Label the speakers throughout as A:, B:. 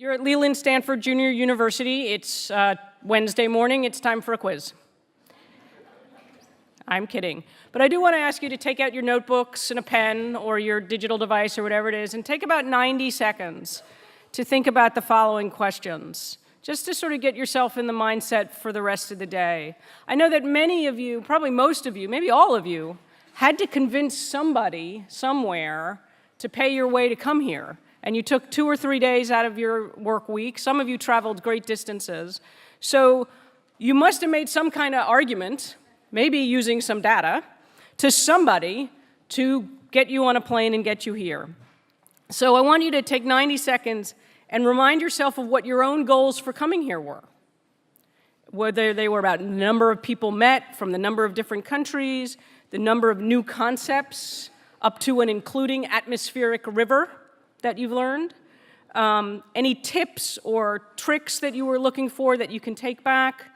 A: You're at Leland Stanford Junior University. It's Wednesday morning. It's time for a quiz. I'm kidding. But I do want to ask you to take out your notebooks and a pen or your digital device or whatever it is and take about 90 seconds to think about the following questions, just to sort of get yourself in the mindset for the rest of the day. I know that many of you, probably most of you, maybe all of you, had to convince somebody somewhere to pay your way to come here. And you took 2 or 3 days out of your work week. Some of you traveled great distances. So you must have made some kind of argument, maybe using some data, to somebody to get you on a plane and get you here. So I want you to take 90 seconds and remind yourself of what your own goals for coming here were. Whether they were about the number of people met from the number of different countries, the number of new concepts, up to and including atmospheric river that you've learned, any tips or tricks that you were looking for that you can take back,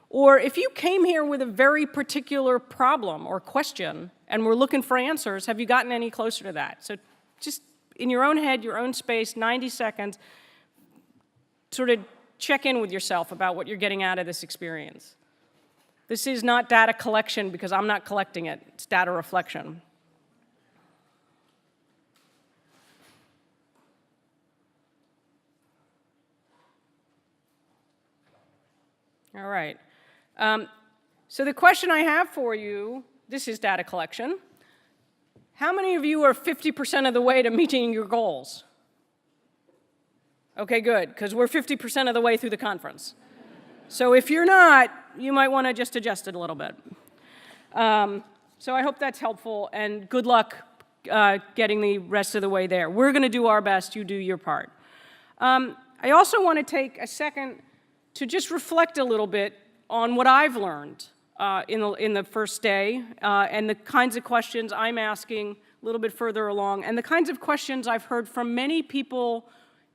A: or if you came here with a very particular problem or question and were looking for answers, have you gotten any closer to that? So just in your own head, your own space, 90 seconds, sort of check in with yourself about what you're getting out of this experience. This is not data collection because I'm not collecting it. It's data reflection. All right. So the question I have for you, this is data collection. How many of you are 50% of the way to meeting your goals? Okay, good, because we're 50% of the way through the conference. So if you're not, you might want to just adjust it a little bit. So I hope that's helpful, and good luck getting the rest of the way there. We're going to do our best. You do your part. I also want to take a second to just reflect a little bit on what I've learned in the first day and the kinds of questions I'm asking a little bit further along, and the kinds of questions I've heard from many people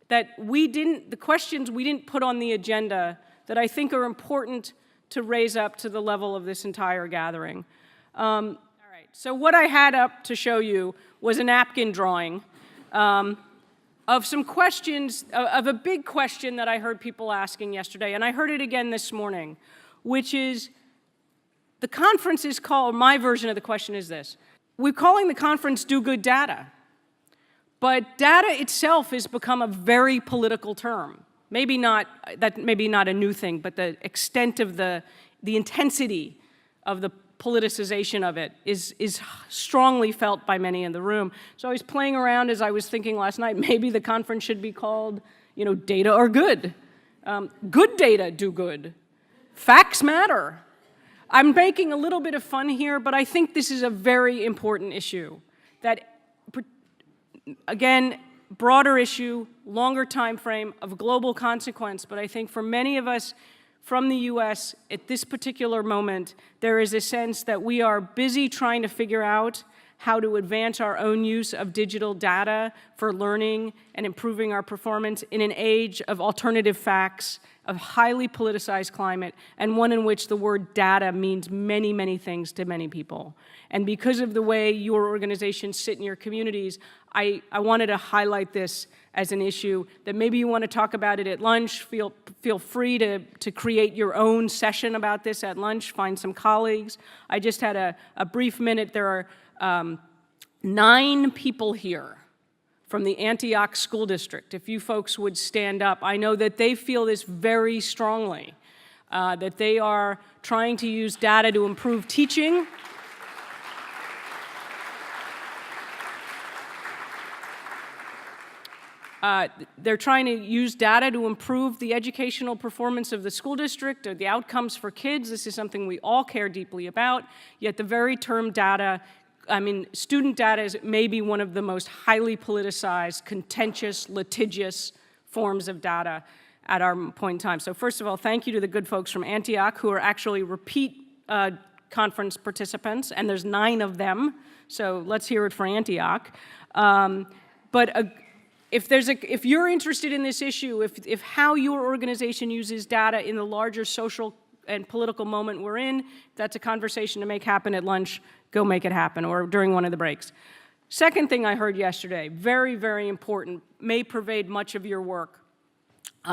A: that the questions we didn't put on the agenda that I think are important to raise up to the level of this entire gathering. All right, so what I had up to show you was a napkin drawing of some questions, of a big question that I heard people asking yesterday, and I heard it again this morning, which is, the conference is called, my version of the question is this: we're calling the conference Do Good Data, but data itself has become a very political term. Maybe not a new thing, but the extent of the intensity of the politicization of it is strongly felt by many in the room. So I was playing around as I was thinking last night, maybe the conference should be called, data are good. Good data do good. Facts matter. I'm making a little bit of fun here, but I think this is a very important issue. That, again, broader issue, longer time frame of global consequence, but I think for many of us from the US at this particular moment, there is a sense that we are busy trying to figure out how to advance our own use of digital data for learning and improving our performance in an age of alternative facts, of highly politicized climate, and one in which the word data means many, many things to many people. And because of the way your organizations sit in your communities, I wanted to highlight this as an issue that maybe you want to talk about it at lunch. Feel free to create your own session about this at lunch. Find some colleagues. I just had a brief minute. There are 9 people here from the Antioch School District. If you folks would stand up, I know that they feel this very strongly, that they are trying to use data to improve teaching. They're trying to use data to improve the educational performance of the school district or the outcomes for kids. This is something we all care deeply about, yet the very term data, student data is maybe one of the most highly politicized, contentious, litigious forms of data at our point in time. So first of all, thank you to the good folks from Antioch who are actually repeat conference participants, and there's 9 of them, so let's hear it for Antioch. If you're interested in this issue, if how your organization uses data in the larger social and political moment we're in, that's a conversation to make happen at lunch, go make it happen, or during one of the breaks. Second thing I heard yesterday, very, very important, may pervade much of your work,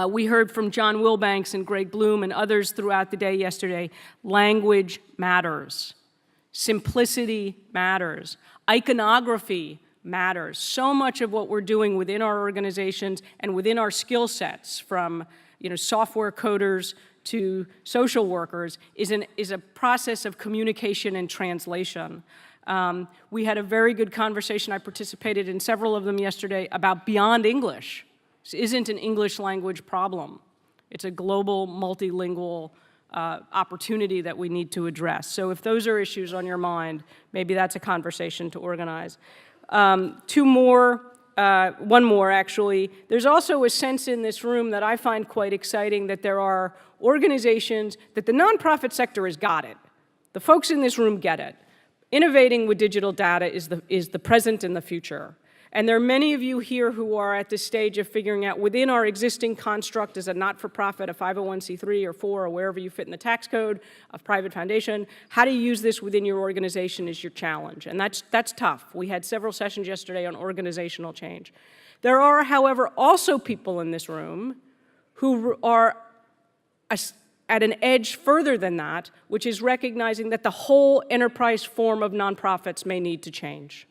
A: We heard from John Wilbanks and Greg Bloom and others throughout the day yesterday. Language matters. Simplicity matters. Iconography matters. So much of what we're doing within our organizations and within our skill sets, from software coders to social workers, is a process of communication and translation. We had a very good conversation. I participated in several of them yesterday about beyond English. This isn't an English language problem. It's a global, multilingual opportunity that we need to address. So if those are issues on your mind, maybe that's a conversation to organize. One more actually. There's also a sense in this room that I find quite exciting, that there are organizations, that the nonprofit sector has got it. The folks in this room get it. Innovating with digital data is the present and the future. And there are many of you here who are at this stage of figuring out, within our existing construct as a not-for-profit, a 501c3 or 4, or wherever you fit in the tax code, a private foundation, how to use this within your organization is your challenge. And that's tough. We had several sessions yesterday on organizational change. There are, however, also people in this room who are at an edge further than that, which is recognizing that the whole enterprise form of nonprofits may need to change.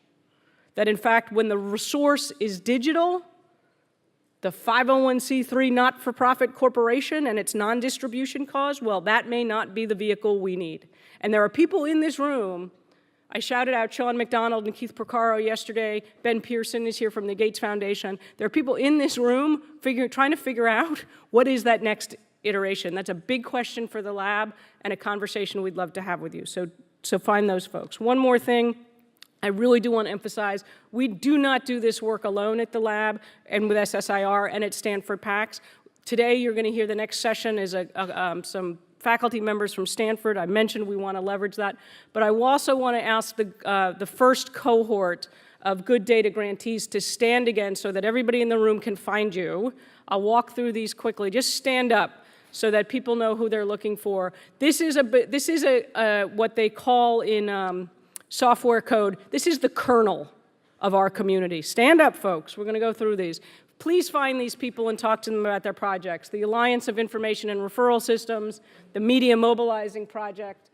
A: That in fact, when the resource is digital, the 501c3 not-for-profit corporation and its non-distribution cause, well, that may not be the vehicle we need. And there are people in this room, I shouted out Sean McDonald and Keith Porcaro yesterday, Ben Pearson is here from the Gates Foundation. There are people in this room trying to figure out what is that next iteration. That's a big question for the lab and a conversation we'd love to have with you. So find those folks. One more thing. I really do want to emphasize, we do not do this work alone at the lab and with SSIR and at Stanford PACS. Today, you're going to hear the next session is some faculty members from Stanford. I mentioned we want to leverage that. But I also want to ask the first cohort of good data grantees to stand again so that everybody in the room can find you. I'll walk through these quickly. Just stand up so that people know who they're looking for. This is what they call in software code, this is the kernel of our community. Stand up, folks. We're going to go through these. Please find these people and talk to them about their projects. The Alliance of Information and Referral Systems, the Media Mobilizing Project,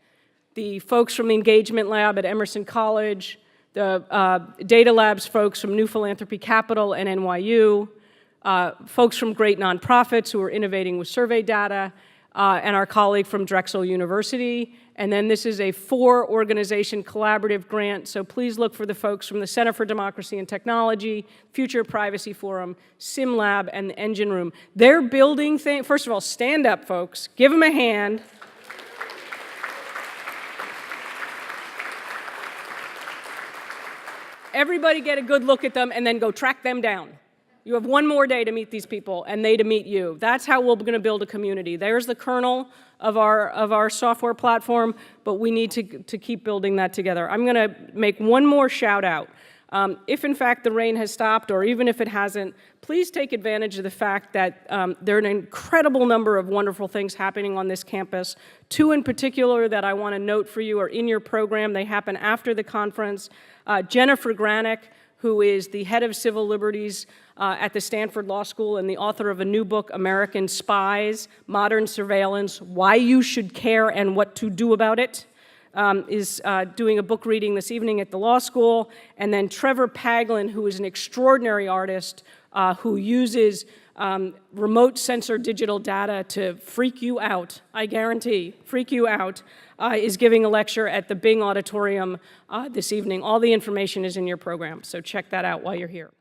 A: the folks from the Engagement Lab at Emerson College, the Data Labs folks from New Philanthropy Capital and NYU, folks from great nonprofits who are innovating with survey data, and our colleague from Drexel University. And then this is a 4-organization collaborative grant, so please look for the folks from the Center for Democracy and Technology, Future Privacy Forum, SimLab, and the Engine Room. They're building things. First of all, stand up, folks. Give them a hand. Everybody get a good look at them and then go track them down. You have one more day to meet these people and they to meet you. That's how we're going to build a community. There's the kernel of our software platform, but we need to keep building that together. I'm going to make one more shout out. If in fact the rain has stopped, or even if it hasn't, please take advantage of the fact that there are an incredible number of wonderful things happening on this campus. 2 in particular that I want to note for you are in your program. They happen after the conference. Jennifer Granick, who is the head of civil liberties at the Stanford Law School and the author of a new book, American Spies, Modern Surveillance, Why You Should Care and What to Do About It, is doing a book reading this evening at the law school. And then Trevor Paglin, who is an extraordinary artist who uses remote sensor digital data to freak you out, I guarantee, freak you out, is giving a lecture at the Bing Auditorium this evening. All the information is in your program, so check that out while you're here.